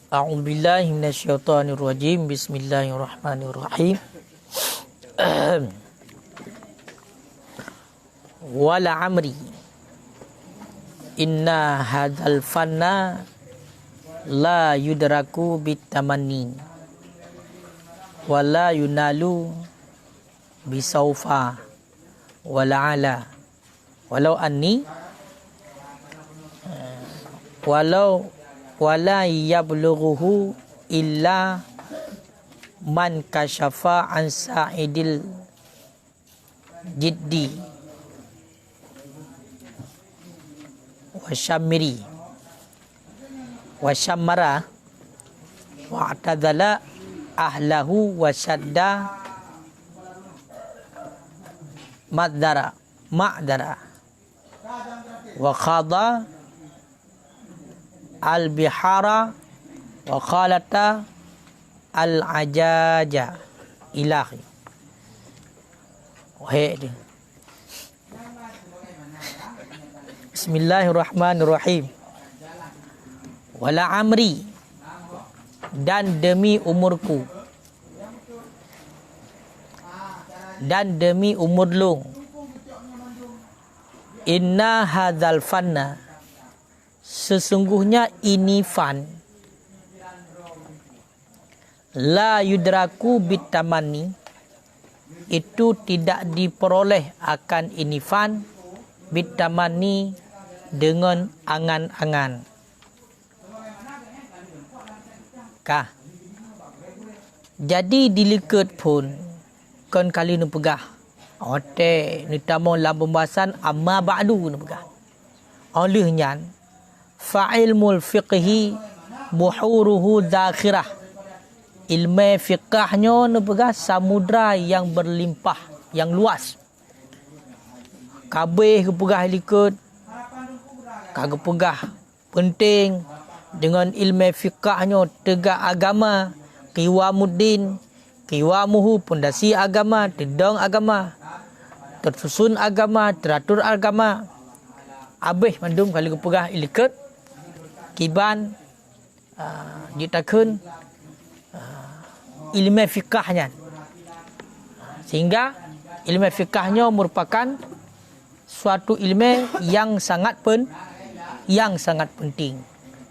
A'udzubillahi minasyaitonirrajim. Bismillahirrahmanirrahim. Wala amri inna hadzal fanna la yudraku bitamanni wala yunalu bisaufa wala ala walau anni walau wala yablughuhu illa man kashafa an sa'idil jiddi wa syammiri wa syammara wa atadala ahlahu wa syadda ma'dara wa khada al-bihara wa khalata al-ajaja ilahi. Wahai Bismillahirrahmanirrahim. Wala amri, dan demi umurku, dan demi umur lung, inna hadzal fanna, sesungguhnya ini fan, la yudraku bitamani, itu tidak diperoleh akan ini fan bitamani dengan angan-angan. Kah? Jadi dilikat pun kan kali ni pegah. Ote ni tamu dalam pembahasan amma ba'du ni pegah. Olehnya fa'ilmul fiqhi buhuruhu zakhirah. Ilmu fiqahnya ni pegah samudra yang berlimpah, yang luas. Kabeh ke pegah likut, kagak pegah penting dengan ilmu fiqahnya tegak agama, qiwamuddin, qiwamuhu pondasi agama, tedang agama, tersusun agama, teratur agama. Abeh mandum kali ke pegah likut kiban ditakun ilmu fiqahnya, sehingga ilmu fiqahnya merupakan suatu ilmu yang sangat penting,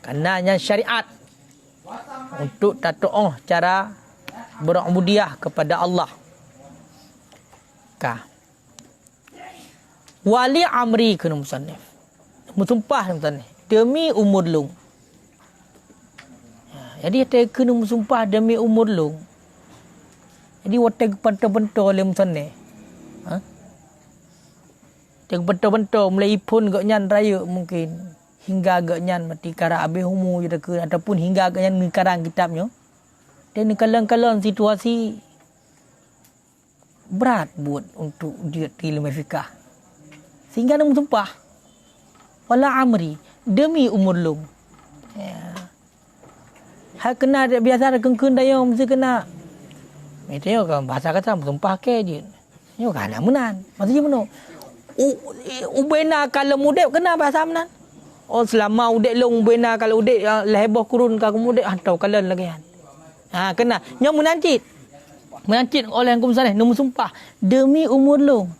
karenanya syariat untuk tatoh cara berubudiah kepada Allah. Kah? Wali amri kena musannif, musumpah musannif demi umur lung. Jadi dia kena musumpah demi umur lung. Jadi watak bentol-bentol oleh musannif. Dia bentol-bentol mulai pun gak nyan raya mungkin hingga gak nyan mati kara habis umur je ke, ataupun hingga gak nyan ngekarang kitabnya. Dan kalau-kalau situasi berat buat untuk dia ilmu fikah, sehingga dia bersumpah wala amri, demi umur lung. Hak kena biasa ada kengkun daya mesti kena. Meteo kan bahasa kata bersumpah ke je. Yo kan amunan. Maksudnya mana? Ubena kalau mudek kena bahasa menan. Oh selama udek long ubena kalau udek leheboh kurun ka mudek hantau kalen lagi kan. Kena. Nyo menancit oleh yang kumsaleh nombor sumpah demi umur long.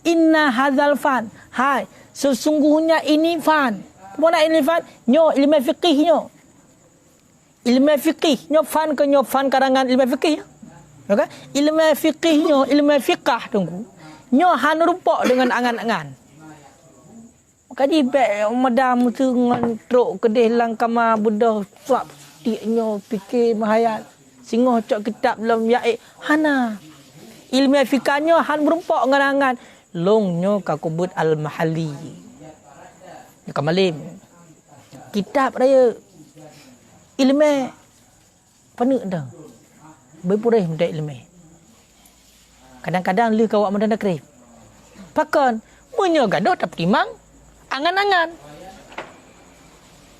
Inna hadzal fan. Hai, sesungguhnya ini fan. Mana ini fan? Nyo ilmu fiqih nyo. Ilmu fiqih nyo fan ke nyo fan karangan ilmu fiqih. Okey? Ilmu fiqih nyo, ilmu fiqah tunggu. Nyo han rupak dengan angan-angan. Kadi bek madam tu ngantruk kedih lang kamar budah suap tiknyo fikir mahayat. Singoh cok kitab dalam yaik hana. Ilmu fikahnya han berupak dengan angan. Longnyo kakubut al-mahalli. Kamalim. Kitab raya ilmu penuh dah. Berpurih minta ilmu. Kadang-kadang lu kawak mendana kerip. Pakan menyogadoh tak timang angan-angan.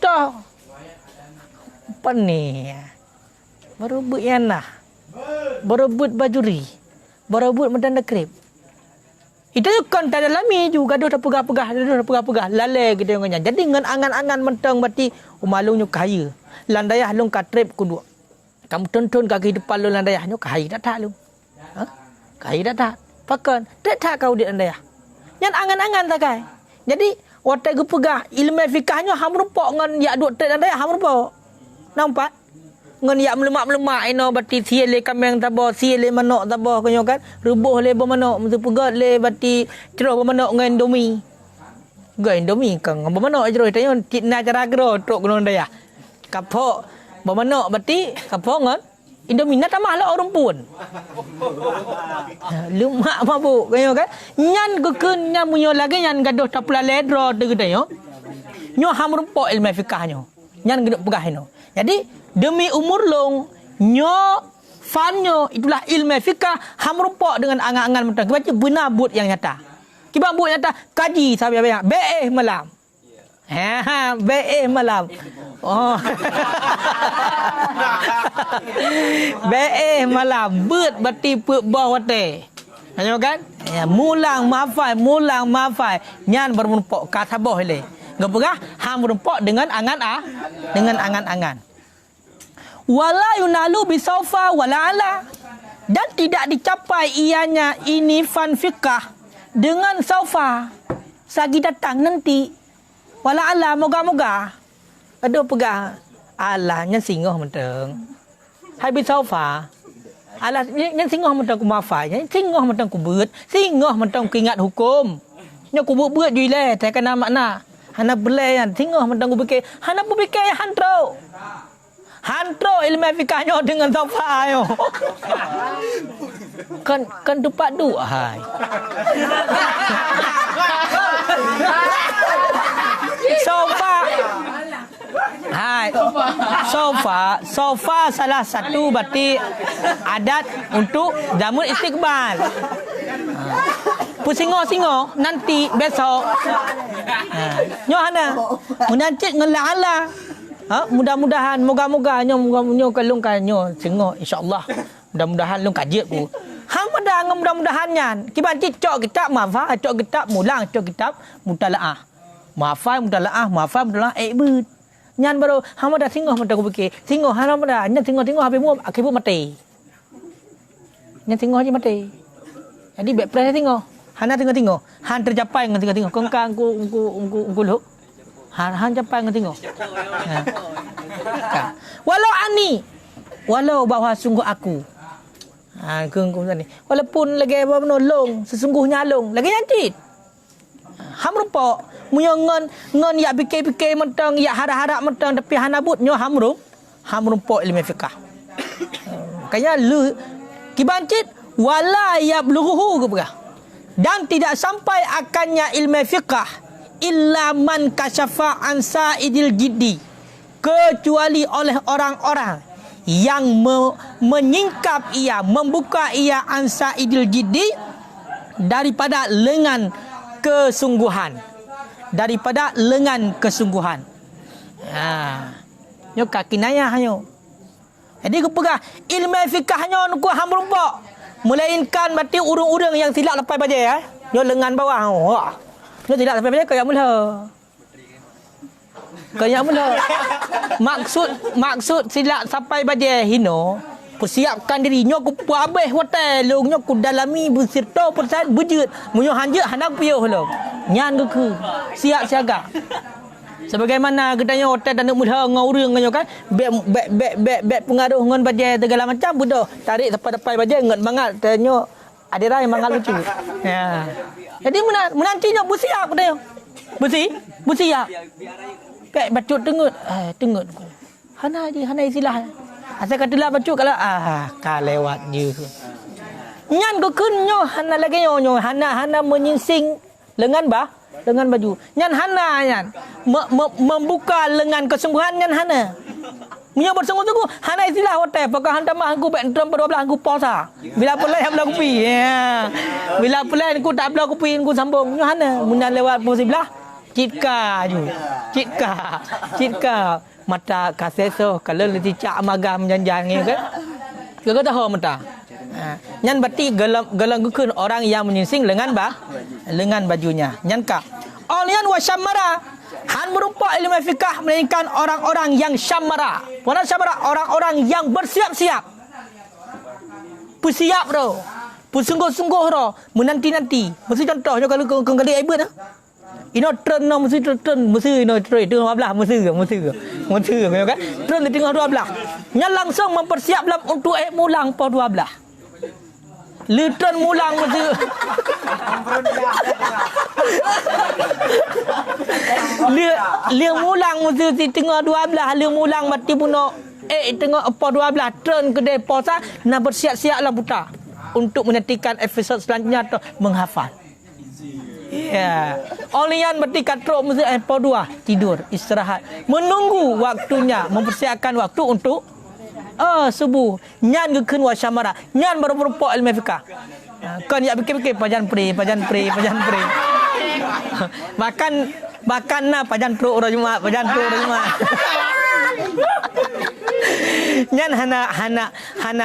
Dah. Pani. Berebut yanah. Berebut bajuri. Berebut mendana kerip. Itu kan tak ada lami juga gaduh tak pegah-pegah, lalai gitu nganya. Jadi dengan angan-angan mentang berarti malungnya kaya. landayah long ka trip ku dua. Kamu tonton ka kehidupan lu landayah nyo kai dak tak lu. Ha? Kai dak tak. Pakan tak kau di landayah. Nyan angan-angan tak kai. Jadi watai gu pegah ilmu fikahnya ham rupak ngan yak duk trip landayah ham rupak. Nampak? Ngan yak melemak-melemak ino bati sia le kambing tabah, sia le manok tabah kanyo kan. Rebuh le bermanok, mesti pegat le bati ceroh bermanok ngan Indomie. Gai Indomie kang bermanok ceroh tanya kitna cara gero tok gunung daya. Kapok bermanok bati kapok ngan Indomie nak tamah lah orang pun. Lumak mabuk kanyo kan. Nyan gekeun nyan munyo lagi nyan gaduh tapula ledro de gedayo. Nyo ham rumpok ilmu fikahnya. Nyan geduk pegah ino. Jadi demi umur long nyo fanyo itulah ilmu fikah ham rumpok dengan angan-angan mentang baca benar but yang nyata. Kiba but nyata kaji sampai banyak be malam. Ha be malam. Oh. Be malam but bati pe bawah wate. Nampak kan? Ya mulang mafai nyan bermumpok kasabah le. Gapagah ham rumpok dengan angan-angan. Wala yunalu bisaufa wala ala. Dan tidak dicapai ianya ini fan fikah dengan saufa. Sagi datang nanti. Wala ala moga-moga. Ada pegah alahnya singoh menteng. Hai bisaufa. Alah nya singoh menteng ku mafai, nya singoh menteng ku beut, singoh menteng ku ingat hukum. Nya ku beut jui le, tak kena makna. Hana belai kan, singoh menteng ku fikir, hana berfikir hantro. Hantro ilmu fikahnya dengan saufa yo. Kan tupak du hai. Saufa. Hai. Saufa salah satu berarti adat untuk jamun istiqbal. Pusingo nanti besok. Nyo hana. Munancit ngelala. Ha, mudah-mudahan moga-moga nyo kalungkan nyo singo insyaallah. Mudah-mudahan lung kajiat ku. Hang pada mudah-mudahan nyan. Kiban cok kitab mafa, cok kitab mulang, cok kitab mutalaah. Mafa mutalaah but. Nyan baru hang pada singoh mata ku fikir. Singoh hang pada nyan singoh habis mu akibu mati. Nyan singoh je mati. Jadi back press singoh. Hana tengok. Han tercapai dengan tengok. Kongkang ku lu. Han capai dengan tengok. Ha. Walau bahawa sungguh aku. Ha kengku tadi. Walaupun lagi apa menolong, sesungguhnya long, lagi nyantit. Ham rupa munyo ngon yak fikir-fikir mentang yak harap-harap mentang tapi hanabut nyo ham rupa ilmu fikah. Kaya lu kibancit wala yablughu ke. Dan tidak sampai akannya ilmu fiqh illa man kasyafa an sa'idil jiddi, kecuali oleh orang-orang yang menyingkap ia, membuka ia an sa'idil jiddi, daripada lengan kesungguhan. Nyo kakinaya hanyo. Jadi ku pegah ilmu fikahnya ku ham rumpok. Melainkan berarti urung-urung yang silap lepas baja ya. Nyo lengan bawah. Wah. Nyo silap lepas baja kayak mula. Maksud silap sampai baja hino. Persiapkan diri nyo ku puabeh hotel lu nyo ku dalami bersirta persen bujut. Munyo hanje handak piyuh lu. Nyan ke siap siaga. Sebagaimana gedanya hotel dan mula ngaurung nyo kan bek pengaruh ngon baje segala macam budoh tarik tepat-tepat baje ngot bangat tanyo ada rai mangal lucu. Ya. Jadi menantinya bersiap katanya. Bersiap. Bek bacut tengut. Hana istilah. Asal katalah bacut kalau ka lewat je. Nyan ko kun nyo hana lagi nyo hana menyingsing lengan baju. Nyan hana nyan membuka lengan kesungguhan nyan hana. Munyo bersungguh-sungguh hana istilah hotel pakah hantar mah aku bek entram 12 aku puasa. Bila pulai belah kopi. Ya. Bila pulai aku tak belah kopi aku sambung. Nyo hana munyan lewat posisi belah citka. Mata kaseso kalau leti cak magam janjang ni kan. Gaga tahu mata. Nyan berarti gelang gukun orang yang menyingsing lengan bajunya. Nyan ka. Olian wasyamara. Han merupakan ilmu fikah melainkan orang-orang yang syamara. Orang syamara, orang-orang yang bersiap-siap. Bersiap tu. Bersungguh-sungguh tu. Menanti-nanti. Mesti contohnya kalau kau kali ibu tu. Ino trend no mesti trend mesti ino trend tengah 12 mesti kan. Trend di tengah 12. Nya langsung mempersiap dalam untuk mulang po 12. Lutron mulang mesti. Dia mulang mesti di tengah 12, dia mulang mati puno tengah po 12 turn kedai posa nak bersiap-siaplah buta untuk menantikan episod selanjutnya atau menghafal. Ya. Olian berarti katrok mesti po 2 tidur, istirahat, menunggu waktunya, mempersiapkan waktu untuk subuh. Nyan gekun wa syamara. Nyan baru merupakan ilmu fikah. Kan ya fikir-fikir pajan pri. Makan na pajan pro orang Jumaat. Nyan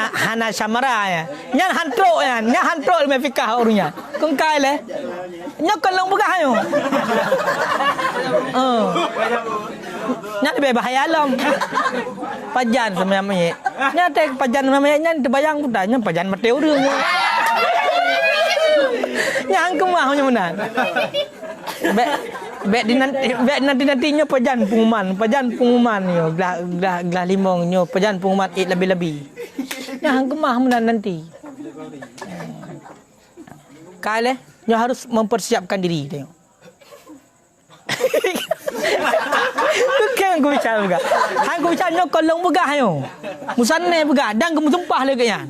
hana syamara ya. Nyan hantro ilmu fikah orangnya. Kengkai le. Nyan kalau buka ayo. Nyan lebih bahaya alam. Pajan sebenarnya. Nyan tek pajan namanya nyan terbayang pun nyan pajan mati orang. Nyan kemahnya mana? Bek nanti pajan pengumuman yo glah limong nyo pajan pengumuman lebih-lebih. Nyan kemah mana nanti. Kale nyo harus mempersiapkan diri tengok. Bukan aku bicara juga. Aku bicara nyo kolong begah yo. Musanne begah dan kamu sumpah lagi yan.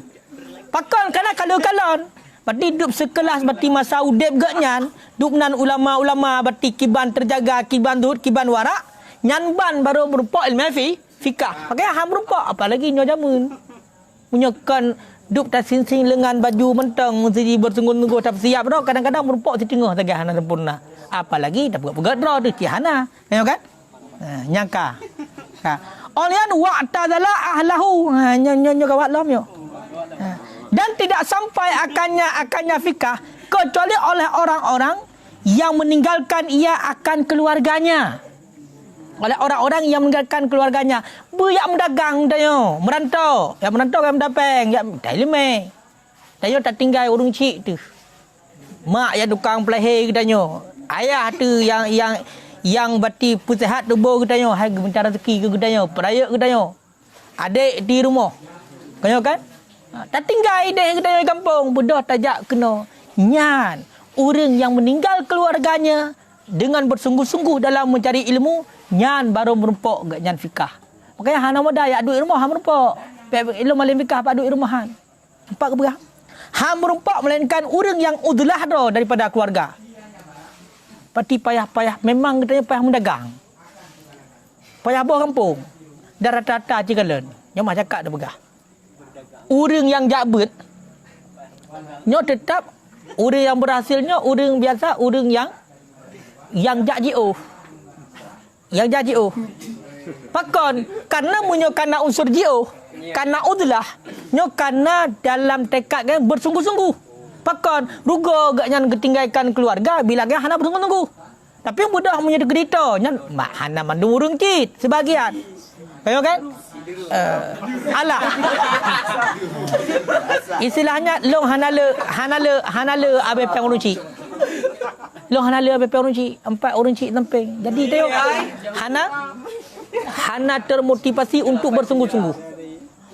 Pakon kana kalau-kalon. Berarti hidup sekelas berarti masa udip gak nyan. Dupnan ulama-ulama berarti kiban terjaga, kiban duhut, kiban warak. Nyan ban baru berupa ilmu fikah. Makanya ham berupa apalagi nyo jamun. Punyakan dup tak sing-sing lengan baju mentang mesti bersungguh-sungguh tak siap dah kadang-kadang berupa di tengah tegah hana sempurna. Apalagi dah pegat dah tu tihana. Tengok kan? Nyangka. Olian wa'tazala ahlahu. Nyo kawat lam yo. Dan tidak sampai akannya fikah kecuali oleh orang-orang yang meninggalkan ia akan keluarganya. Oleh orang-orang yang meninggalkan keluarganya. Buyak mendagang dayo, merantau. Yang merantau kan mendapeng, ya daileme. Dayo tak tinggal urung cik tu. Mak yang tukang pelehe katanya. Ayah tu yang berarti pusihat tubuh katanya. Hai mencari rezeki ke katanya, peraya katanya. Adik di rumah. Katanya kan? Tak tinggal ide katanya kampung, budak tajak kena. Nyan, orang yang meninggal keluarganya dengan bersungguh-sungguh dalam mencari ilmu, nyan baru merupok gak nyan fikah. Makanya hana muda ya duit rumah merupok. Ilmu malim fikah pak duit rumahan. Empat keberah. Merupok melainkan orang yang udlah dah daripada keluarga. Pati payah-payah memang katanya payah mendagang. Payah bawa kampung. Dan rata-rata cikalan. Yang macam cakap dah begah. Orang yang jabat nyo tetap orang yang berhasilnya orang biasa, orang yang JO. Yang JO. Pakon karena munyo karena unsur JO, karena udlah, nyo karena dalam tekad kan bersungguh-sungguh. Pakon rugo gak nyan ketinggalkan keluarga bila kan hana bersungguh-sungguh. Tapi yang mudah punya derita nyan mak hana mandu urung cit sebagian. Kayo kan? Alah. Istilahnya long hanale abe peng urunci. Long hanale abe peng urunci, 4 urunci lempeng. Jadi tengok Hana termotivasi untuk bersungguh-sungguh.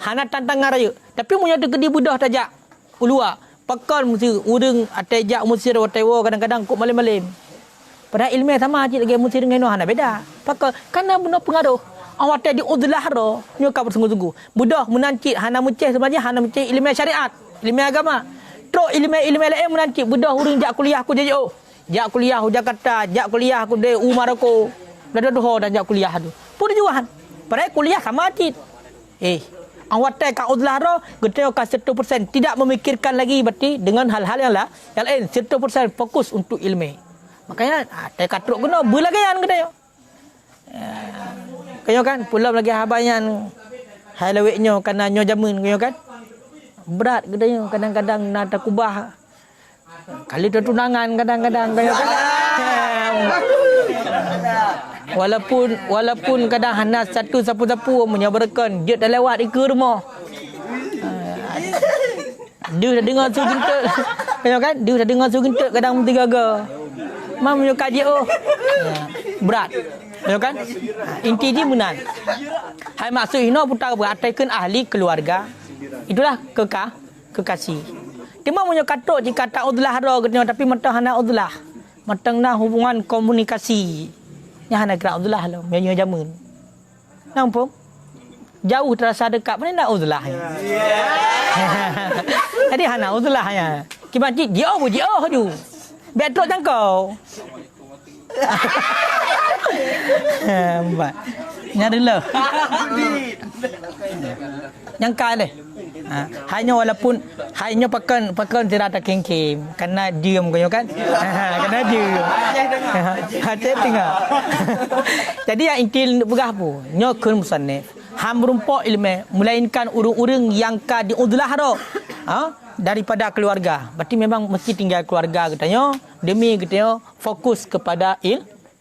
Hana tantangan raya. Tapi punya tegedi budah tajak ulua. Pakal mesti urang atajak mesti tewa kadang-kadang kok malam-malam. Padahal ilmu sama cik lagi mesti dengan hana beda. Pakal karena benda pengaruh. Awak tadi udlah ro nyo ka bersungguh-sungguh. Budak menancik hana menceh sebenarnya hana menceh ilmu syariat, ilmu agama. Teruk ilmu lain menancik budak urang jak kuliah aku JO. Jak kuliah aku Jakarta, jak kuliah aku di Umar aku. Dah dan jak kuliah tu. Pun juahan. Padahal kuliah sama cik. Awak tadi ka udlah ro geteo ka 100% tidak memikirkan lagi berarti dengan hal-hal yang lain 100% fokus untuk ilmu. Makanya tadi katruk guna belagayan geteo. Kayo kan pulau lagi habayan halaweknya kana nyo jamun kayo kan berat katanya kadang-kadang nak takubah kali tunangan kadang-kadang kayo kan Walaupun kadang hana satu sapu-sapu menyabarkan dia dah lewat ke rumah. Dia dah dengar suara gentut. Tengok kan? Dia dah dengar suara gentut kadang mesti gagal. Mam punya kaji berat. Tengok kan? Inti dia benar. Hai maksud hina putar beratakan ahli keluarga. Itulah kekasih. Dia mau punya katuk jika tak udlah ada katanya tapi matang hana udlah. Matang na hubungan komunikasi. Yang hana kira udlah lah, menyo jamun. Nampak? Jauh terasa dekat mana nak udlah. Jadi hana udlah ya. Kibanci dia tu. Betul jangkau. Baik. Nyari lah. Yang kali. Hanya walaupun hanya pakan tidak ada kengkim karena diam kau kan. Karena diam. Hati tengah. Jadi yang intil begah pu. Nyokun musannif. Ham rumpok ilmu melainkan urung-urung yang ka diudlah ro. Daripada keluarga. Berarti memang mesti tinggal keluarga katanya demi katanya fokus kepada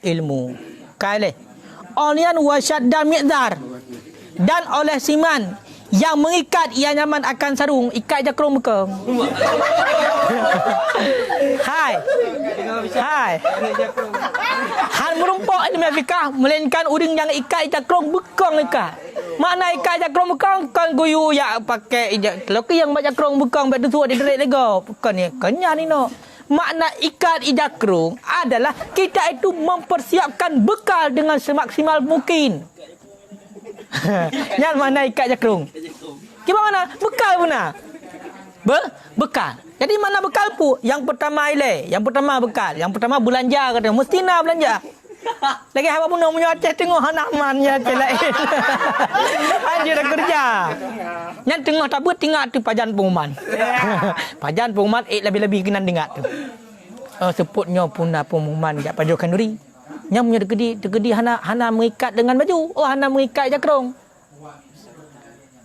ilmu. Kali. Olian wasyad dan miqdar. Dan oleh siman yang mengikat ia nyaman akan sarung ikat jakrong muka. Hai. Han merumpok ilmu fikah melainkan uring yang ikat jakrong bekang ikat. Makna ikat jakrong bekang kan guyu ya pakai ijak. Kalau yang baca jakrong bekang bak tu ada derik lego. Bukan ni. Kenya ni no. Makna ikat ijakrung adalah kita itu mempersiapkan bekal dengan semaksimal mungkin. Yang mana ikat jakrung? Gimana? Bekal puna. Bekal. Jadi mana bekal pu? Yang pertama ile, yang pertama bekal, yang pertama belanja katanya. Mesti nak belanja. Lagi apa pun nak menyoceh tengok anak mannya celain. Anjir dah kerja. Yang tengah tabut tinggal tu pajan pengumuman. Pajan pengumuman lebih-lebih kena dengar tu. Sebutnya punah pengumuman jak Pajo Kanduri. Yang punya dekedi hana mengikat dengan baju. Hana mengikat jakrong.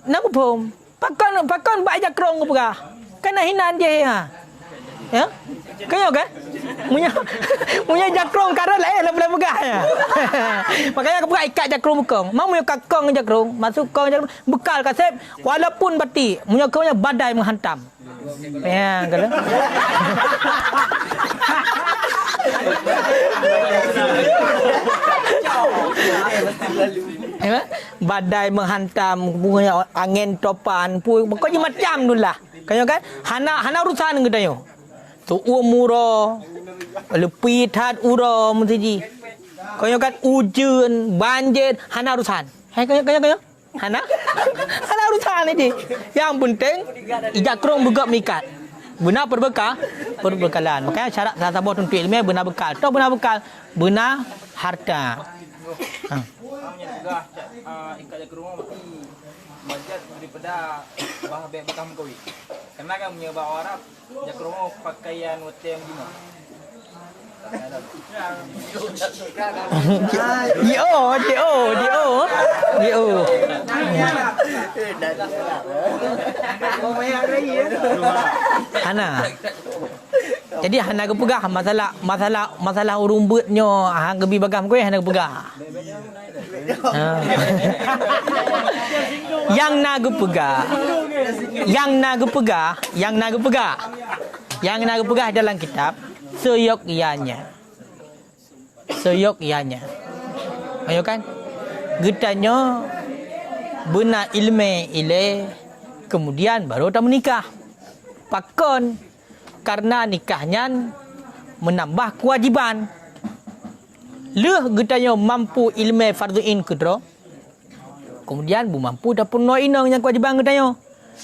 Nak pun. Pakon bak jakrong ke perah. Kena hinan dia ya. Ya? Kaya kan? Punya jakrong karena lah boleh pegah ya. Makanya aku ikat jakrong bekong. Mau punya kakong jakrong, masuk kong jakrong, bekal kasep walaupun bati, punya kongnya badai menghantam. Ya, kata. Badai menghantam, punya angin topan, pokoknya macam nulah. Kaya kan? Hana urusan katanya. Tu umuro lepi tat uro mesti kaya kan ujian banjir hana urusan kaya hana urusan ini yang penting ijakrong begak mikat benar perbekalan makanya syarat sahabat untuk ilmiah benar bekal atau benar bekal benar harta ikat jakrong majat daripada bahagia bekam kawi. Karena kan punya bahasa Arab jakrong pakaian hotel gimana? Hana. Jadi hana kepegah masalah urumbutnya hang gebi bagam kowe hana kepegah. Yang nak pegah dalam kitab seyogyanya. Ayo kan? Getanya benar ilmu ile kemudian baru tak menikah. Pakon karena nikahnya menambah kewajiban. Leh getanya mampu ilmu farduin kedro. Kemudian bu mampu dah penuh inang yang kewajiban getanya.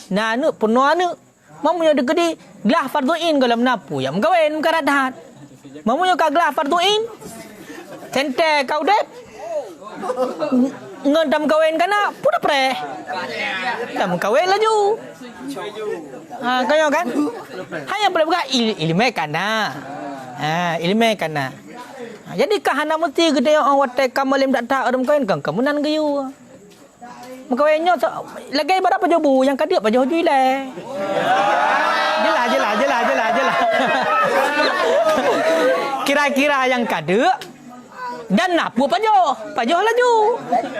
Nah anu penuh anu mamunya dekedi gelah farduin kalau menapu yang mengkawin mengkaradat. Mamunya ka gelah farduin. Cente kau dep. Ngendam kawin kana pun pre. Tam kawin laju. Kaya kan? Hanya boleh buka ilmu kana. Ilmu kana. Jadi kahana mesti gede orang watai kamalim tak tak orang kawin kan kemunan gayu. Mengkawinnya lagi berapa jobu yang kadia baju hujui le. Jelas. Kira-kira yang kada Dan apa pajoh laju.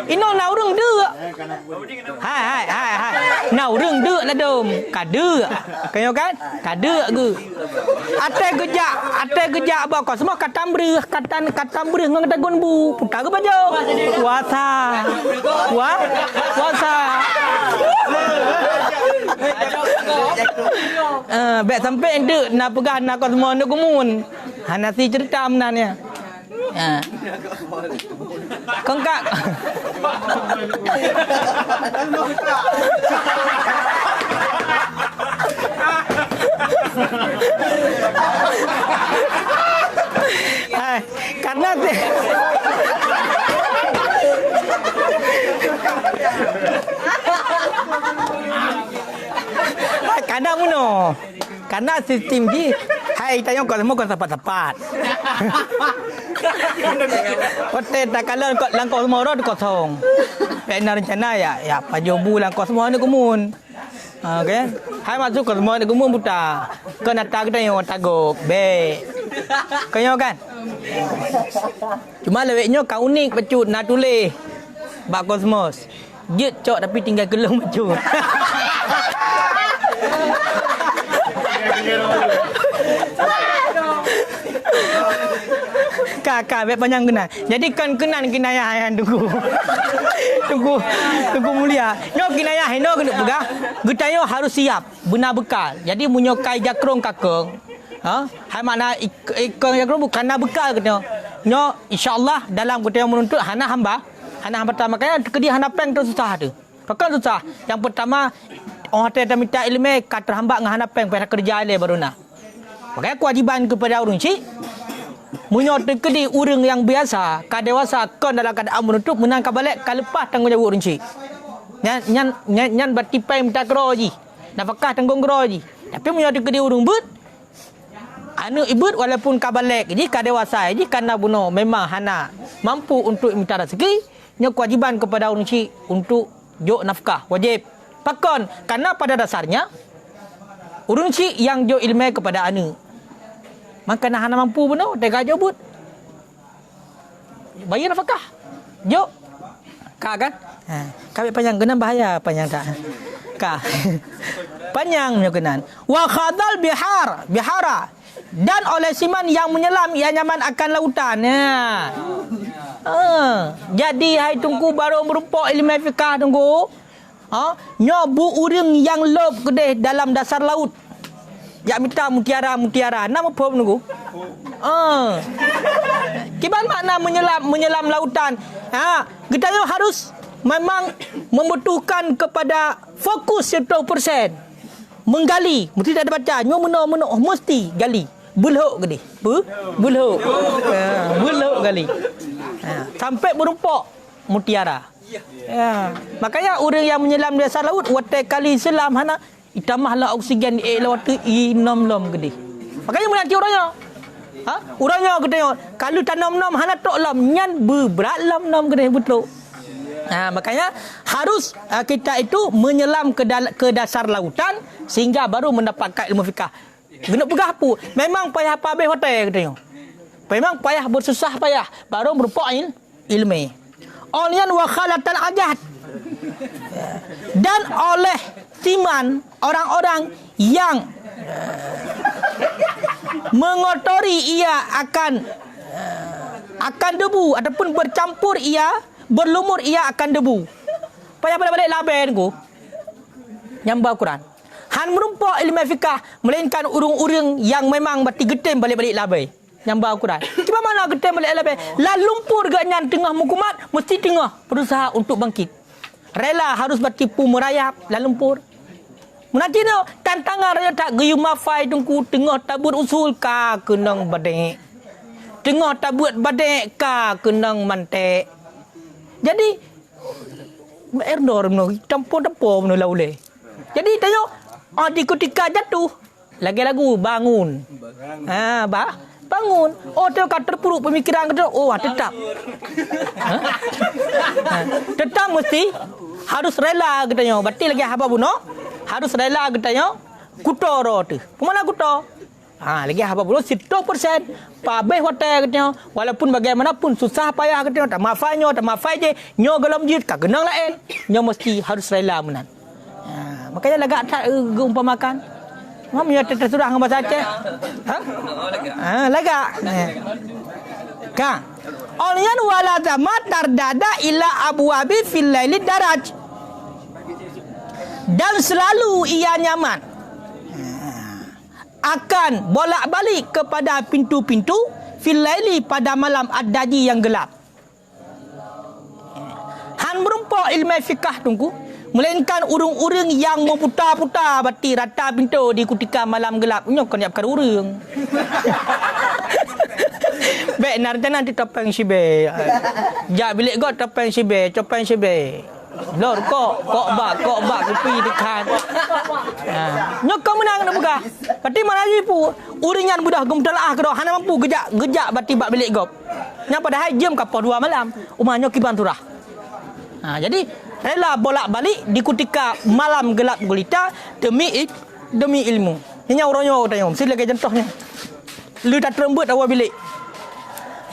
Ino nau rung de. Hai. Nau rung de la dom. Kade. Kayo kan? Kade ge. Ate gejak ba ko semua katam breh ngong tagun bu. Puta ke pajoh. Puasa. Baik sampai ndek nak pegah nak kau semua nak kumun. Hanasi cerita menanya. Kengkak. Karena kadang muno. Karena sistem di hai tayong kau semua kau tepat-tepat. Kote tak kalau kau langkau semua orang kau song. Pena rencana ya pajobu langkau semua ni kumun. Okey. Hai masuk kau semua ni kumun buta. Kau nak tak tayong tagok be. Kau kan? Cuma leweknya kau unik pecut nak tulis. Bak kosmos. Jet cok tapi tinggal gelung pecut. Kakak baik panjang kenal. Jadi kan kenal kinayah yang tunggu mulia. No kinayah no kena pegah. Getayo harus siap benar bekal. Jadi munyokai jakrong kakeng. Hai mana ikang jakrong bukan na bekal kena. No insyaallah dalam getayo menuntut hana hamba pertama kaya kedi hana peng tu susah tu. Pakai susah. Yang pertama orang tak minta ilmu kat terhambat dengan hana peng pada kerja ile baru nak. Pakai kewajiban kepada orang cik menyot kedi orang yang biasa ka dewasa kon dalam keadaan menutup menang ka balik ka lepas tanggungjawab orang cik. Nyan batipai minta keroji. Nafkah tanggung keroji. Tapi menyot kedi orang but anu ibut walaupun ka balik jadi ka dewasa jadi karena buno memang hana mampu untuk minta rezeki nya kewajiban kepada orang cik untuk jok nafkah wajib. Pakon karena pada dasarnya orang cik yang jok ilmu kepada anu maka nak hana mampu benar tega jobut bayar nafkah jok kak kan kami panjang kenan bahaya panjang tak kak panjang punya kenan wa khadal bihara dan oleh siman yang menyelam ia nyaman akan lautan jadi hai tunggu baru merupak ilmu fikah tunggu nyobu uring yang lob kedeh dalam dasar laut. Ya minta mutiara. Nama apa menunggu? Kiban makna menyelam lautan. Kita harus memang membutuhkan kepada fokus 100%. Menggali, mesti tak ada baca. Nyo meno mesti gali. Bulhuk gede. Bulhuk. Bulhuk gali. Sampai merupak mutiara. Ya. Makanya orang yang menyelam di dasar laut watai kali selam hana itamahlah oksigen di laut tu inom gede. Makanya menanti orangnya. Orangnya gede. Kalau tanam-nam hana tok lam nyan berat lam gede betul. Makanya harus kita itu menyelam ke dasar lautan sehingga baru mendapatkan ilmu fikah. Guna pegah apa? Memang payah pabeh hotel katanya. Memang payah bersusah payah baru merupakan ilmu. Olian wa khalatal ajad. Dan oleh timan orang-orang yang mengotori ia akan debu ataupun bercampur ia berlumur ia akan debu. Payah balik laben ku. Nyamba Quran. Han merumpak ilmu fikah melainkan urung-urung yang memang bati getem balik-balik labai. Nyamba Quran. Cuba mana getem balik labai? La lumpur gaknya tengah mukumat mesti tengah berusaha untuk bangkit. Rela harus bertipu merayap la lumpur. Menanti no tantangan raya tak geyu mafai tungku tengah tabut usul ka kenang badek. Tengah tabut badek ka kenang mantek. Jadi erdor no campur-campur no laule. Jadi tanya di ketika jatuh lagi lagu bangun. Bangun. Oh tu kat terpuruk pemikiran kata tetap. Tetap mesti harus rela katanya. Berarti lagi apa buno? Harus rela katanya. Kuto ro tu. Pemana kuto? Lagi apa pula 10% pabeh hotel katanya walaupun bagaimanapun susah payah katanya tak mafai je nyo dalam jid ka kenang lain nyo mesti harus rela menan. Makanya lagak tak umpamakan. Mam nya tersurah ngam bahasa Aceh. Lagak. Ka. Olian wala zamat tardada ila abwabi fil laili daraj. Dan selalu ia nyaman akan bolak-balik kepada pintu-pintu fil laili pada malam ad-daji yang gelap. Han merumpok ilmu fikah tunggu, melainkan urung-urung yang memutar-putar bati rata pintu di ketika malam gelap. Nyo kan yapkan urung. Baik narjana di topeng sibe. Jak bilik got topeng sibe, topeng sibe. Lor kok bak kopi dekat. Nyok kau menang nak buka. Pati mana lagi pu uringan budah gemtelaah kedo hana mampu gejak bati bak bilik gop. Yang padahal jam kapal 2 malam. Umahnya kiban turah. Jadi rela bolak-balik di ketika malam gelap gulita demi ilmu. Ini orangnya tanya. Mesti lagi contohnya. Lu tak terembut awal bilik.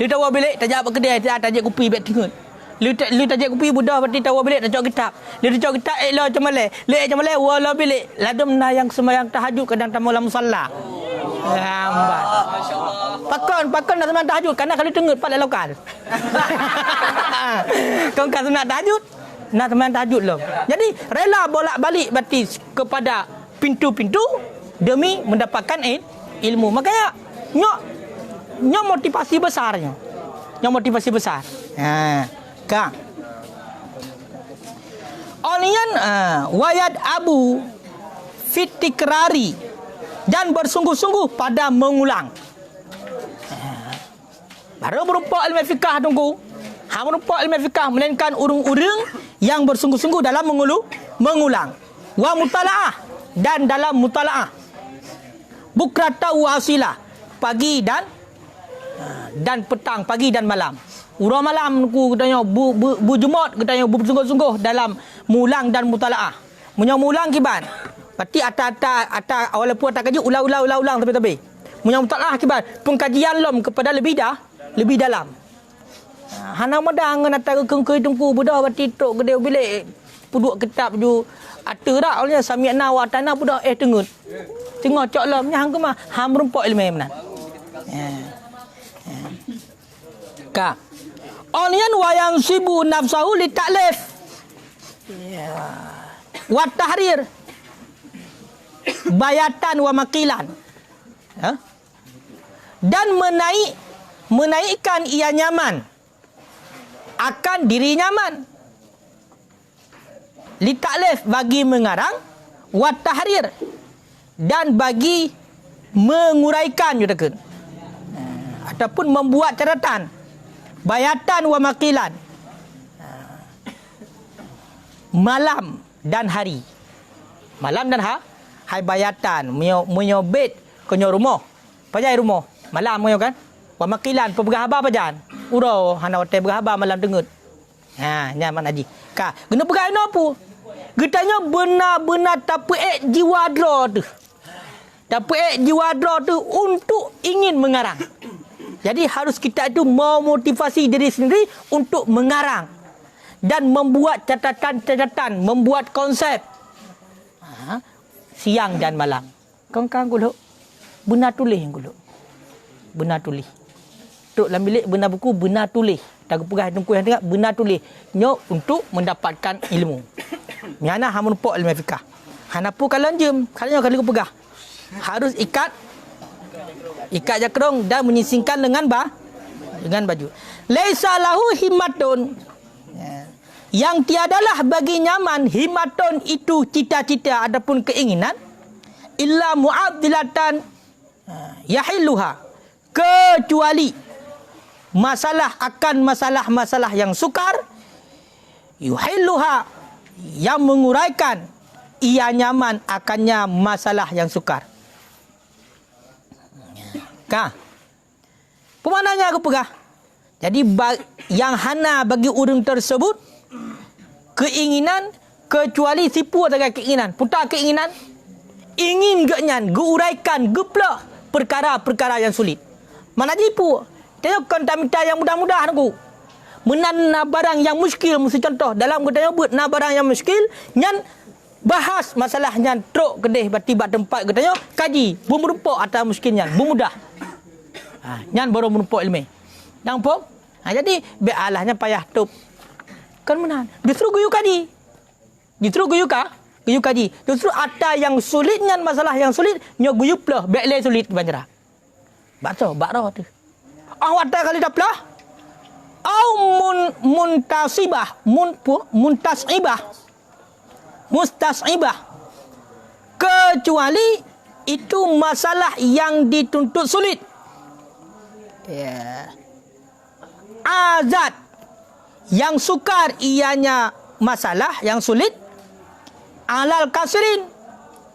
Lu tak awal bilik tak jawab kedai tak tajak kopi bet tingut. Lu tajak kopi budah berarti tahu bilik tak cok kitab. Lu cok kitab lo cemalai. Lek cemalai wala bilik. Ladum na yang sembahyang tahajud kadang tamu dalam musalla. Lambat. Pakon nak sembahyang tahajud karena kalau tengut pada lokal. Kau kan sunat tahajud. Nak sembahyang tahajud lo. Jadi rela bolak-balik berarti kepada pintu-pintu demi mendapatkan ilmu. Makanya nyok motivasi besarnya. Nyok motivasi besar. Kang. Olian wayad abu fitikrari dan bersungguh-sungguh pada mengulang. Baru berupa ilmu fikah tunggu. Berupa ilmu fikah melainkan urung-urung yang bersungguh-sungguh dalam mengulang. Wa mutalaah dan dalam mutalaah. Bukrata wa asilah pagi dan petang, pagi dan malam. Urang malam ku katanya bu Jumaat katanya bersungguh-sungguh dalam mulang dan mutalaah. Munya mulang kiban. Berarti ata walaupun tak kaji ulang tapi. Munya mutalaah kiban pengkajian lom kepada lebih dalam. Hana madang nata kengkoi tungku budak berarti tok gede bilik puduk kitab ju aturak oleh sami'na wa tanah budak tengut. Tengok cok lom nya hang ke mah ham rumpok ilmu menan. Ka Onian wayang sibu nafsahu li ta'lif. Wa tahrir. Bayatan wa makilan. Dan menaikkan ia nyaman akan diri nyaman. Li ta'lif bagi mengarang, wa tahrir dan bagi menguraikan yutakeun. Ataupun membuat catatan. Bayatan wa makilan. Malam dan hari. Malam dan hai bayatan. Menyo bed konyo rumah. Pajai rumah. Malam menyo kan. Wa makilan peberhaba pajan. Urau hana hotel berhaba malam dengut. Nyaman haji. Ka, guna pegai no pu. Getanya benar-benar tapuek jiwa dro tu. Tapuek jiwa dro tu untuk ingin mengarang. Jadi harus kita itu memotivasi diri sendiri untuk mengarang dan membuat catatan-catatan, membuat konsep siang dan malam. Kang guluk benar tulis guluk. Benar tulis. Tok dalam bilik benar buku benar tulis. Tak pegah tungku yang tengah benar tulis. Nyok untuk mendapatkan ilmu. Nyana hamun pok ilmu fikah. Hanapu kalau jem, kalau kali pegah. Harus ikat jakrong dan menyisingkan dengan baju. Laisa lahu himmatun. Yang tiadalah bagi nyaman himmatun itu cita-cita adapun keinginan illa mu'abdilatan yahilluha kecuali masalah yang sukar yuhilluha yang menguraikan ia nyaman akannya masalah yang sukar. Pemananya aku pegah. Jadi yang hana bagi urang tersebut keinginan kecuali sipu atau keinginan. Putar keinginan ingin genyan, geuraikan, geplak perkara-perkara yang sulit. Mana jipu? Tengok kontamita yang mudah-mudah aku. Menana barang yang muskil, mesti contoh dalam kita buat na barang yang muskil, nyan bahas masalah nyan truk kedih tiba tempat kita kaji, bermerupak atas muskilnya, bermudah. Nyan baru merupak ilmu. Nampak? Jadi bealahnya payah tup. Kan menan. Justru guyu kaji. Justru guyu kaji. Justru ada yang sulit nyan masalah yang sulit, nyo guyu plah, bekle sulit banjara. Bakso, bakro tu. Awak tak kali dah plah. Au mustasibah, kecuali itu masalah yang dituntut sulit. Azad yang sukar ianya masalah yang sulit, alal kasirin,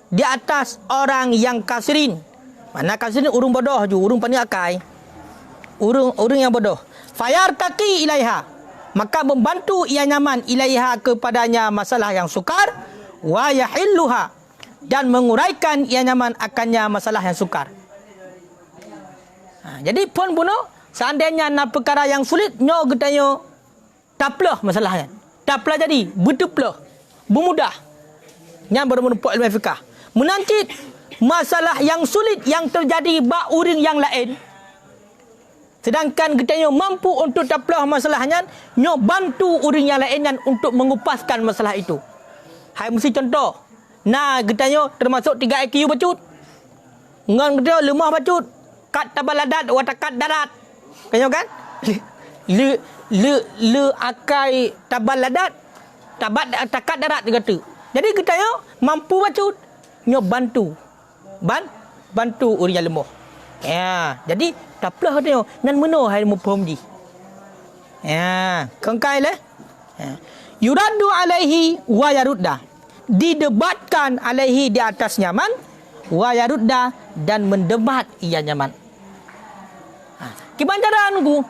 di atas orang yang kasirin. Mana kasirin urung bodoh ju, urung pandai akai, urung yang bodoh. Fayartaqi ilaiha, maka membantu ia nyaman ilaiha kepadanya masalah yang sukar, wa yahilluha, dan menguraikan ia nyaman akannya masalah yang sukar. Jadi pun bunuh seandainya nak perkara yang sulit nyo getanyo taplah masalahnya. Taplah jadi betuplah bermudah. Yang bermenupuk ilmu fikah. Menanti masalah yang sulit yang terjadi bak uring yang lain. Sedangkan kita mampu untuk taplah masalahnya, nyo bantu orang yang lain untuk mengupaskan masalah itu. Hai mesti contoh. Nah, kita termasuk 3 IQ bacut. Ngan kita lemah bacut. Kat tabaladat watakat darat. Kanyo kan? Le akai tabaladat tabat takat darat kata. Jadi kita mampu bacut, nyo bantu. Bantu orang yang lemah. Ya, jadi taplah dia nan meno hai mu pom di. Ya, kengkai le. Yuraddu alaihi wa yarudda. Didebatkan alaihi di atas nyaman, wa yarudda, dan mendebat ia nyaman. Kiban cara nunggu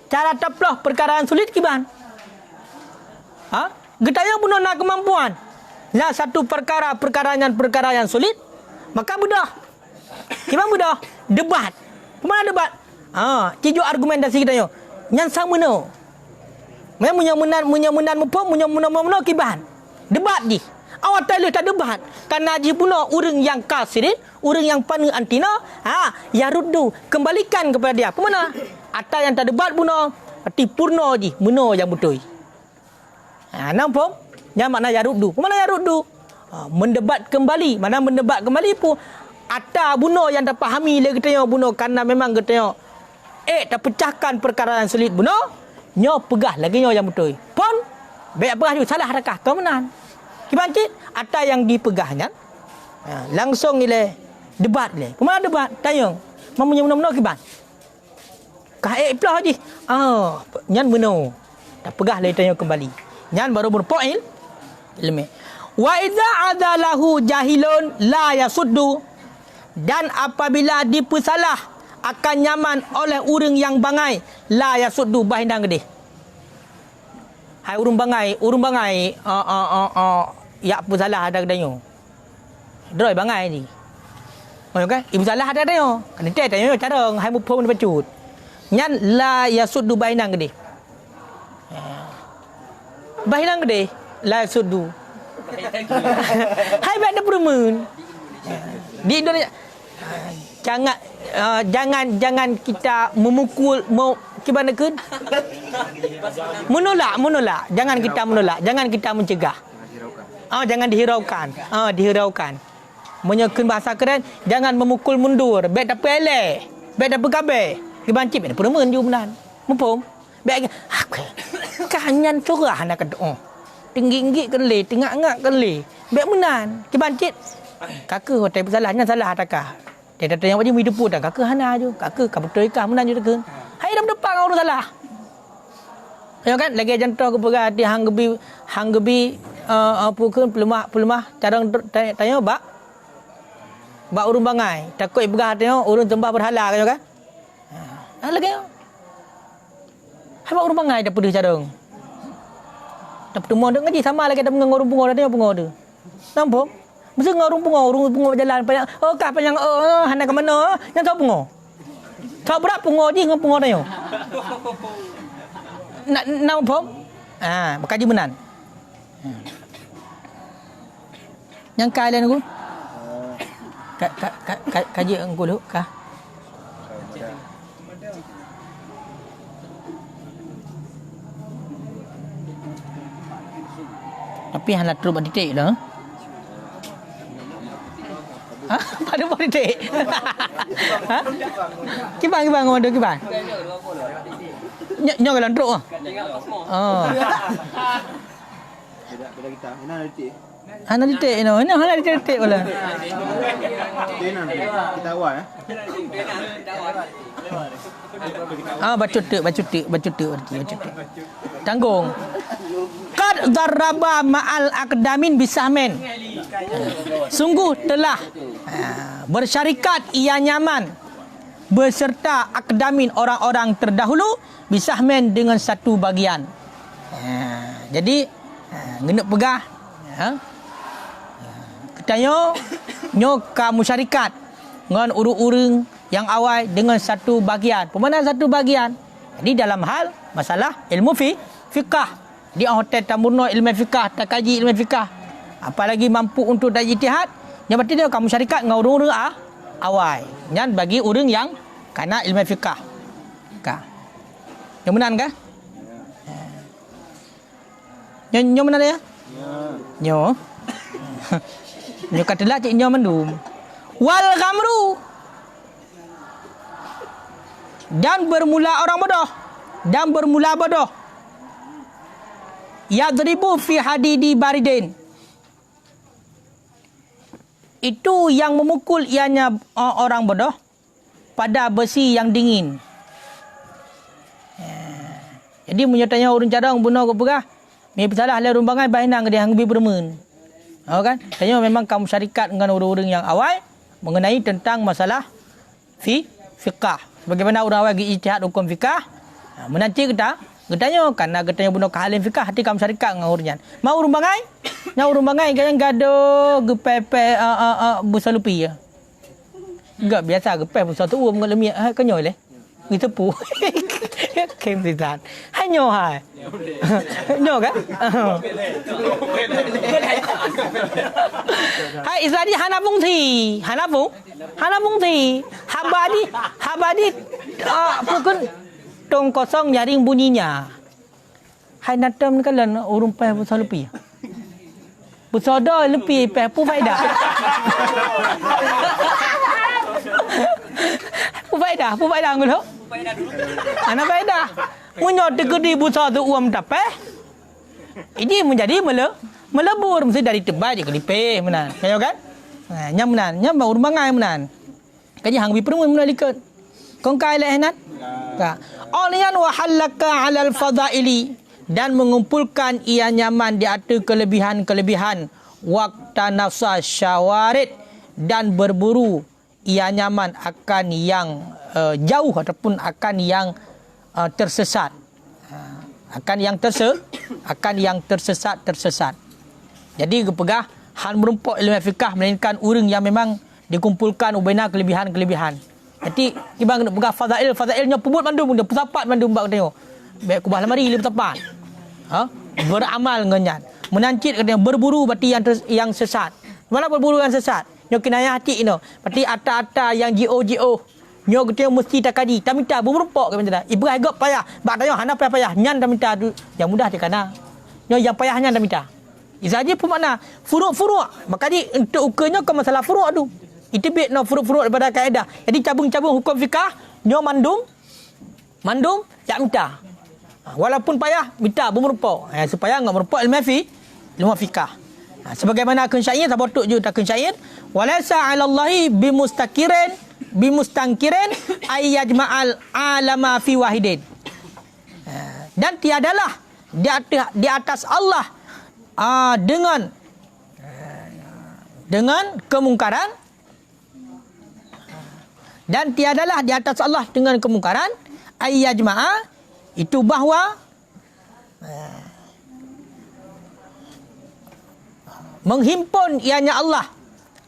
cara taplah perkara yang sulit kiban. Getaya bunuh nak kemampuan. Nah, satu perkara yang sulit, maka mudah. Kiban mudah debat. Kemana debat? Cijo argumentasi kita yo. Yang sama no. Menyan munan kiban. Debat di. Awak tak debat. Karena ji puno orang yang kasirin, orang yang panu antina, ya ruddu, kembalikan kepada dia. Kemana? Ada yang tak debat puno, arti purno ji, meno yang betul. Nampak? Yang makna ya ruddu. Kemana ya ruddu? Mendebat kembali. Mana mendebat kembali pun ada buno yang tak fahami le kita buno karena memang kita terpecahkan perkara yang sulit buno nyo pegah lagi nyo yang betul pun baik pegah juga salah adakah kau menan kibancit ada yang dipegahnya langsung ile debat le kemana debat tayang mamunya buno kiban kae plah ji nyan buno tak pegah le tayang kembali nyan baru berpoin ilmu wa idza adalahu jahilun la yasuddu. Dan apabila dipersalah akan nyaman oleh orang yang bangai, la yasuddu bahindang gede. Hai urung bangai, ya persalah ada gedanyo. Droi bangai ni. Ngono kan? Ibu salah ada gedanyo. Kan tanya carang hai mupom dipecut. Nyan la yasuddu bahindang gede. Bahindang gede la yasuddu. Hai ada perumun. Di Indonesia jangan kita memukul kibanakeun menolak jangan kita menolak, jangan kita mencegah, jangan dihiraukan menyekeun bahasa keren, jangan memukul mundur baik tak pele baik tak pekabe kibancip ni penemen ju menan mumpung baik kanyan surah nak doa tinggi-tinggi kan le tengak-ngak kan le baik menan kibancip kakak hotel bersalahnya salah atakah dia tanya wajib hidup pun dah kakak hana je kakak betul ikah menan je dekan hai dah depan orang salah ya kan lagi jantung ke perhati hang gebi pukul pelemah carang tanya bak urung bangai takut ibgah tanya urung sembah berhala kan lagi hai bak urung bangai dah pedih carang dah pertemuan dak ngaji sama lagi dah mengang urung bunga dah tanya bunga tu nampak Mesti urung pungo berjalan panjang. Oh kah panjang hana ke mana? Yang tahu pungo. Tahu berapa pungo je dengan pungo tayo. Nak pom? Bakaji menan. Yang kalian aku? Kaji aku dulu kah? Tapi hana terus berdidik dah. Pada berdidik. Kibang ngomong kibang. Nyok dalam truk ah. Beda kita. Ini ada titik. Hana didik no. Ini hana didik pula. Kita awal ya. Bacut. Tanggung. Qad darraba ma'al aqdamin bisahmin. Sungguh telah bersyarikat ia nyaman beserta aqdamin orang-orang terdahulu bisahmin dengan satu bagian. Jadi genep pegah katanya nyo ka musyarikat dengan urung-urung yang awal dengan satu bagian. Pemana satu bagian? Jadi dalam hal masalah ilmu fiqah di hotel tamurno ilmu fiqah, tak kaji ilmu fiqah. Apalagi mampu untuk dak ijtihad, yang berarti dia kamu syarikat dengan urung-urung awal. Nyan bagi urung yang kana ilmu fiqah. Ka. Yang benar kah? Nyo mana dia? Nyo. Nyo katalah cik nyo mendum. Wal ghamru. Dan bermula orang bodoh. Yadribu fi hadidi baridin. Itu yang memukul ianya orang bodoh pada besi yang dingin. Jadi menyertanya urun cadang bunuh ke pegah. Mi bersalah le rumbangai bahinang dia hang bi bermen. Kan? Tanya memang kamu syarikat dengan urung-urung yang awal mengenai tentang masalah fiqah. Bagaimana orang awal ijtihad hukum fiqah? Menanti katanya karena katanya bunuh kehalim fiqah hati kamu syarikat dengan urunyan. Mau rumbangai? Nya urumbangai kan gado gepepe busa lupi ya. Enggak biasa gepe busa tu ngam lemia kanyoy le. Ngi tepu. Kem sitan. Hanyo hai. Nyo kan? Hai isadi hanapung thi. Habadi pukun tong kosong nyaring bunyinya. Hai natam kan lan urung pe busa lupi. Busodo lupi pe pu faedah. Pu faedah ngulu. Ana faedah. Munyo tegedi busa tu uam tape. Ini menjadi melebur mesti dari tebal je kelipih menan. Kayo kan? Nyam menan, nyam baur mangai menan. Kaji hang bi permun menan likut. Kong kai leh nan? Ka. Olian wa halaka 'alal fadaili dan mengumpulkan ia nyaman di atas kelebihan-kelebihan waqta nafsa syawarid dan berburu ia nyaman akan yang jauh ataupun akan yang tersesat. Akan yang tersesat. Jadi kepegah han merumpuk ilmu fiqah melainkan urang yang memang dikumpulkan ubaina kelebihan-kelebihan. Jadi ibang nak pegah fadailnya pubut mandum dia pesapat mandum bak tengok. Baik kubah lemari dia pesapat. Beramal ngenyan. Menancit katanya berburu berarti yang sesat. Mana berburu yang sesat? Nyo kinayah hati ino. Berarti ata-ata yang GO. Nyo katanya mesti takadi. Tak minta bermerumpok ke macam ibu agak payah. Bak tanya hana payah. Nyan tak minta tu. Yang mudah dia kana. Nyo yang payah nyan tak minta. Isaje pun makna furuk. Maka di untuk ukurnya ke masalah furuk tu. Itu bit no furuk daripada kaedah. Jadi cabung-cabung hukum fikah nyo mandum tak minta. Walaupun payah minta bermerumpok. Supaya enggak merumpok ilmu fikah. Sebagaimana akun syair tabatuk je takun syair walaysa 'alallahi bimustankirin ayyajma'al alama fi wahidin. Dan tiadalah di atas Allah dengan kemungkaran dan tiadalah di atas Allah dengan kemungkaran ayyajma'a itu bahawa menghimpun ianya Allah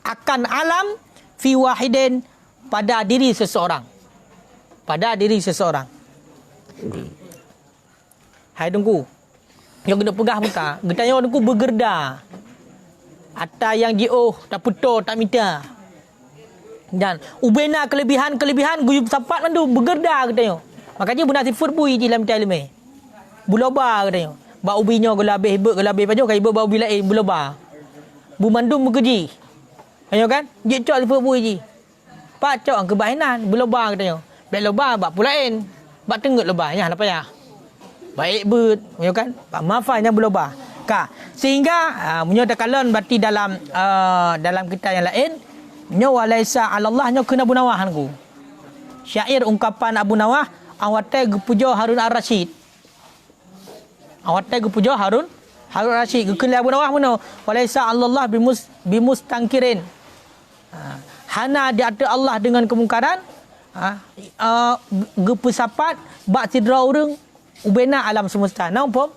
akan alam fi wahidin, pada diri seseorang. Pada diri seseorang. Hai dengku. Yang kena pegah muka. Kita yang dengku bergerda. Atau yang jauh tak putus tak minta. Dan ubena kelebihan-kelebihan guyup sapat mandu bergerda katanya. Makanya buna sifur bui di dalam ilmu. Buloba katanya. Ba ubinya gula habis hebek gula habis pajo kai ba ubi lain buloba. Bu mandum bekerji. Ayo kan? Dia cok sifur bui ji. Pak cok ang kebahinan buloba katanya. Bek loba bak pulain. Bak tengut loba nya apa ya? Baik bet, ayo kan? Pak mafanya buloba. Ka sehingga munyo takalon berarti dalam dalam kita yang lain nyo walaisa Allah nyo kena Abu Nawah ku. Syair ungkapan Abu Nawah awate gupujo Harun Ar-Rasyid. Awate gupujo Harun Ar-Rasyid kena Abu Nawah muno walaisa Allah bimustangkirin. Hana di ada Allah dengan kemungkaran. Gepusapat bak sidra urang ubena alam semesta. Nampak?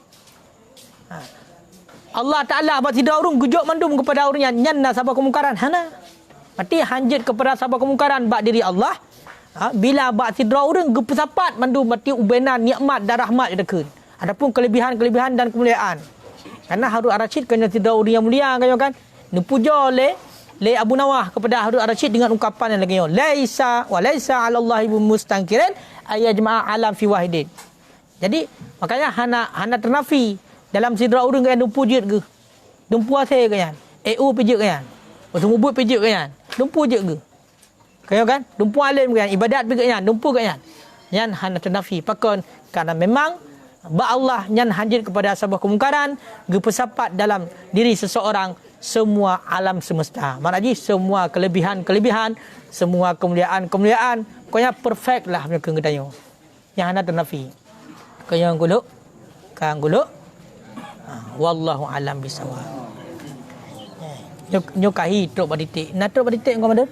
Allah Ta'ala buat tidak orang gujok mandum kepada orang yang nyanda sabah kemungkaran. Hana. Berarti hanjit kepada sabah kemungkaran bak diri Allah. Bila bak sidra orang gepesapat mandum berarti ubena nikmat dan rahmat dekat. Adapun kelebihan-kelebihan dan kemuliaan. Karena Harun Ar-Rasyid kena sidra orang yang mulia kan. Dipuja oleh Abu Nawah kepada Harun Ar-Rasyid dengan ungkapan yang lagi. Laisa wa laisa 'ala Allahi bimustangkirin ayajma'a alam fi wahidin. Jadi makanya hana ternafi dalam sidra urang kan dumpu je ke. Dumpu asal kan. EU pijak kan. Semua buat pijak kan. Dumpu je ke. Kaya kan? Dumpu alim kan. Ibadat pijak kan. Dumpu kan. Yan hana ternafi. Pakon karena memang ba Allah nyan hanjit kepada sabah kemungkaran, gepesapat dalam diri seseorang semua alam semesta. Maknanya semua kelebihan-kelebihan, semua kemuliaan-kemuliaan, pokoknya perfect lah mereka ngedayo. Yang hana ternafi. Kaya nguluk, kang nguluk. Wallahu alam bisawab. Nyokahi truk baditik. Nak truk baditik kau mana?